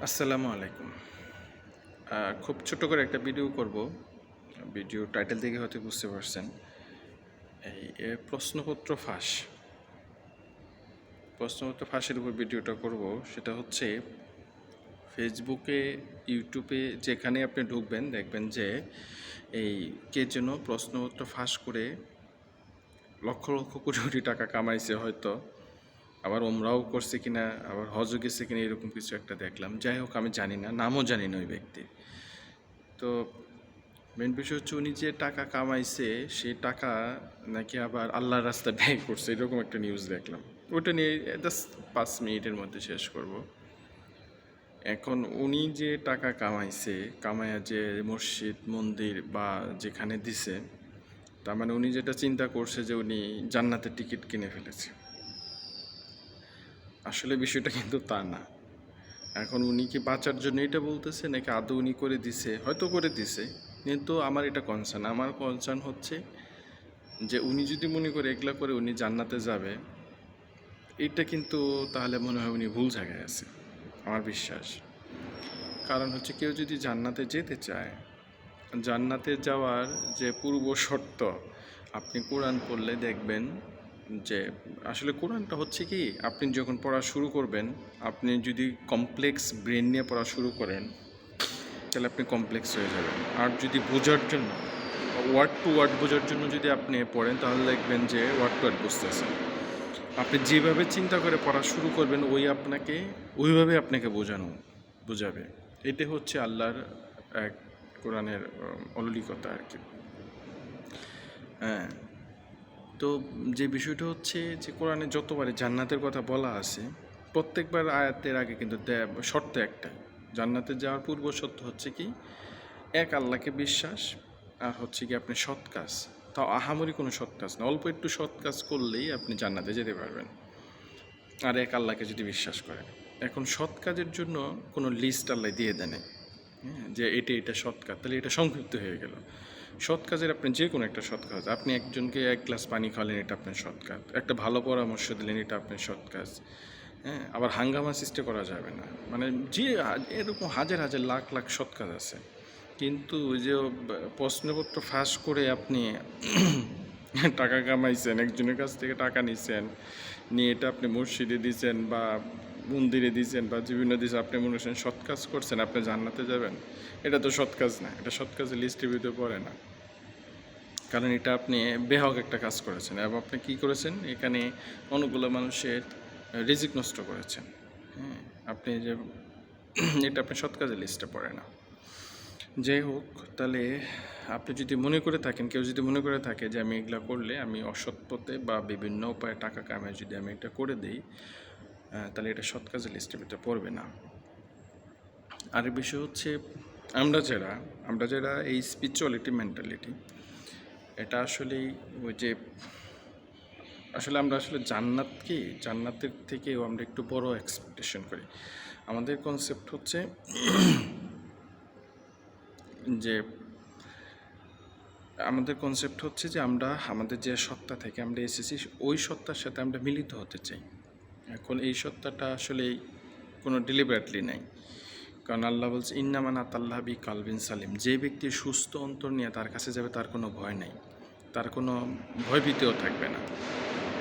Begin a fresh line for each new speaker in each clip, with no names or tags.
আসসালামু আলাইকুম। খুব ছোট করে একটা ভিডিও করব। ভিডিও টাইটেল থেকে হয়তো বুঝতে পারছেন। প্রশ্নপত্র ফাঁস, প্রশ্নপত্র ফাঁসের উপর ভিডিওটা করব। সেটা হচ্ছে ফেসবুকে, ইউটিউবে যেখানে আপনি ঢুকবেন দেখবেন যে এই কে যেন প্রশ্নপত্র ফাঁস করে লক্ষ লক্ষ কোটি কোটি টাকা কামাইছে হয়তো, আবার ওমরাও করছে কিনা, আবার হজও গেছে কিনা, এরকম কিছু একটা দেখলাম। যাই হোক, আমি জানি না, নামও জানি না ওই ব্যক্তির। তো মেন বিষয় হচ্ছে উনি যে টাকা কামাইছে সেই টাকা নাকি আবার আল্লাহর রাস্তায় ব্যয় করছে, এরকম একটা নিউজ দেখলাম। ওটা নিয়ে জাস্ট 5 মিনিটের মধ্যে শেষ করব। এখন উনি যে টাকা কামাইছে, কামাইয়া যে মসজিদ মন্দির বা যেখানে দিছে, তার মানে উনি যেটা চিন্তা করছে যে উনি জান্নাতের টিকিট কিনে ফেলেছে। আসলে বিষয়টা কিন্তু তা না। এখন উনি কি বাঁচার জন্য এটা বলতেছে, নাকি আদৌ উনি করে দিছে? হয়তো করে দিছে, কিন্তু আমার এটা কনসার্ন। আমার কনসার্ন হচ্ছে যে উনি যদি মনে করে এগুলা করে উনি জান্নাতে যাবে, এটা কিন্তু তাহলে মনে হয় উনি ভুল জায়গায় আছে, আমার বিশ্বাস। কারণ হচ্ছে কেউ যদি জান্নাতে যেতে চায়, জান্নাতে যাওয়ার যে পূর্ব শর্ত, আপনি কোরআন পড়লে দেখবেন যে আসলে কোরআনটা হচ্ছে কি, আপনি যখন পড়া শুরু করবেন, আপনি যদি কমপ্লেক্স ব্রেন নিয়ে পড়া শুরু করেন তাহলে আপনি কমপ্লেক্স হয়ে যাবেন। আর যদি বোঝার জন্য, ওয়ার্ড টু ওয়ার্ড বোঝার জন্য যদি আপনি পড়েন, তাহলে দেখবেন যে ওয়ার্ড টু ওয়ার্ড বুঝতেছেন। আপনি যেভাবে চিন্তা করে পড়া শুরু করবেন ওইভাবে আপনাকে বোঝাবে। এটা হচ্ছে আল্লাহর এক কোরআনের অলৌকিকতা আর কি। হ্যাঁ, তো যে বিষয়টা হচ্ছে যে কোরআনে যতবারই জান্নাতের কথা বলা আছে, প্রত্যেকবার আয়াতের আগে কিন্তু শর্ত একটাই। জান্নাতে যাওয়ার পূর্ব শর্ত হচ্ছে কি, এক আল্লাহকে বিশ্বাস, আর হচ্ছে কি আপনি সৎ কাজ। তাও আহামরি কোনো সৎ কাজ না, অল্প একটু সৎ কাজ করলেই আপনি জান্নাতে যেতে পারবেন। আর এক আল্লাহকে যদি বিশ্বাস করেন, এখন সৎ কাজের জন্য কোনো লিস্ট আল্লাহ দিয়ে দেন, যে এটা সৎ কাজ, তাহলে এটা সংক্ষিপ্ত হয়ে গেল। সৎ কাজের আপনি যে কোনো একটা সৎ কাজ, আপনি একজনকে 1 গ্লাস পানি খাওয়ালেন, এটা আপনার সৎ কাজ। একটা ভালো পরামর্শ দিলেন, এটা আপনার সৎ কাজ। হ্যাঁ, আবার হাঙ্গামা সৃষ্টি করা যাবে না। মানে যে এরকম হাজার হাজার লাখ লাখ সৎ কাজ আছে, কিন্তু ওই যে প্রশ্নপত্র ফাঁস করে আপনি টাকা কামাইছেন, একজনের কাছ থেকে টাকা নিছেন, নিয়ে এটা আপনি মসজিদে দিয়েছেন বা মন্দিরে দিয়েছেন বা বিভিন্ন দিয়েছেন, আপনি মনে করছেন সৎ কাজ করছেন, আপনি জান্নাতে যাবেন। এটা তো সৎ কাজ না, এটা সৎ কাজের লিস্টের ভিতরে পড়ে না। কারণ এটা আপনি বেহক একটা কাজ করেছেন, এবং আপনি কী করেছেন, এখানে অনেকগুলো মানুষের রিজিক নষ্ট করেছেন। হ্যাঁ, আপনি যে এটা আপনি সৎ কাজের লিস্টে পড়ে না। যাই হোক, তাহলে আপনি যদি মনে করে থাকেন, কেউ যদি মনে করে থাকে যে আমি এগুলা করলে আমি অসৎ পথে বা বিভিন্ন উপায়ে টাকা কামাই যদি আমি এটা করে দিই, তাহলে এটা সৎ কাজের লিস্টের ভিতরে পড়বে না। আর বিষয় হচ্ছে আমরা যারা এই স্পিরিচুয়ালিটি মেন্টালিটি, এটা আসলেই ওই যে আসলে আমরা আসলে জান্নাতের থেকেও আমরা একটু বড় এক্সপেকটেশন করি। আমাদের কনসেপ্ট হচ্ছে যে আমরা আমাদের যে সত্তা থেকে আমরা এসেছি, ওই সত্তার সাথে আমরা মিলিত হতে চাই। এখন এই সত্তাটা আসলে কোনো ডেলিবারেটলি নাই। কারণ আল্লাহ বলছে, ইন্নামান আতাল্লাহ বি কালবিন সালিম, যে ব্যক্তি সুস্থ অন্তর নিয়ে তার কাছে যাবে তার কোনো ভয় নেই, তার কোনো ভয়ভীতিও থাকবে না।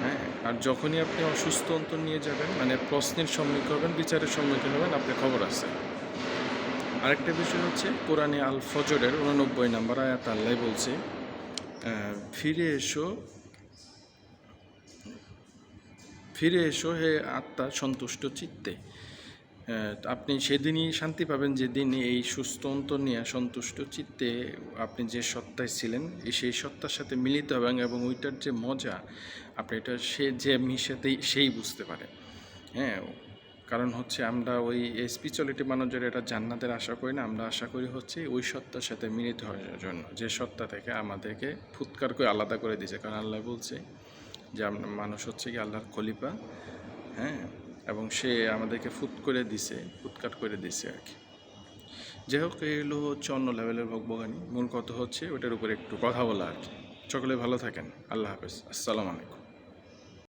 হ্যাঁ, আর যখনই আপনি অসুস্থ অন্তর নিয়ে যাবেন, মানে প্রশ্নের সম্মুখীন হবেন, বিচারের সম্মুখীন হবেন, আপনার খবর আছে। আরেকটা বিষয় হচ্ছে, কোরআনে আল ফজরের 89 নম্বর আয়াত আল্লাহ বলছে, ফিরে এসো হে আত্মা সন্তুষ্ট চিত্তে। আপনি সেদিনই শান্তি পাবেন যেদিন এই সুস্থ অন্তর নিয়ে সন্তুষ্ট চিত্তে আপনি যে সত্তায় ছিলেন সেই সত্তার সাথে মিলিত হবেন, এবং ওইটার যে মজা আপনি এটা যে মিশাতেই সেই বুঝতে পারে। হ্যাঁ, কারণ হচ্ছে আমরা ওই স্পিরিচুয়ালিটি মানুষের এটা জান্নাতের আশা করি না, আমরা আশা করি হচ্ছে ওই সত্তার সাথে মিলিত হওয়ার জন্য, যে সত্তা থেকে আমাদেরকে ফুৎকার করে আলাদা করে দিয়েছে। কারণ আল্লাহ বলছে যে মানুষ হচ্ছে কি আল্লাহর খলিফা। হ্যাঁ, এবং সে আমাদেরকে ফুৎকার করে দিছে আর কি। যাই হোক, এগুলো হচ্ছে অন্য লেভেলের বকবকানি। মূল কথা হচ্ছে ওটার উপরে একটু কথা বলা আর কি। সকলে ভালো থাকেন। আল্লাহ হাফেজ। আসসালামু আলাইকুম।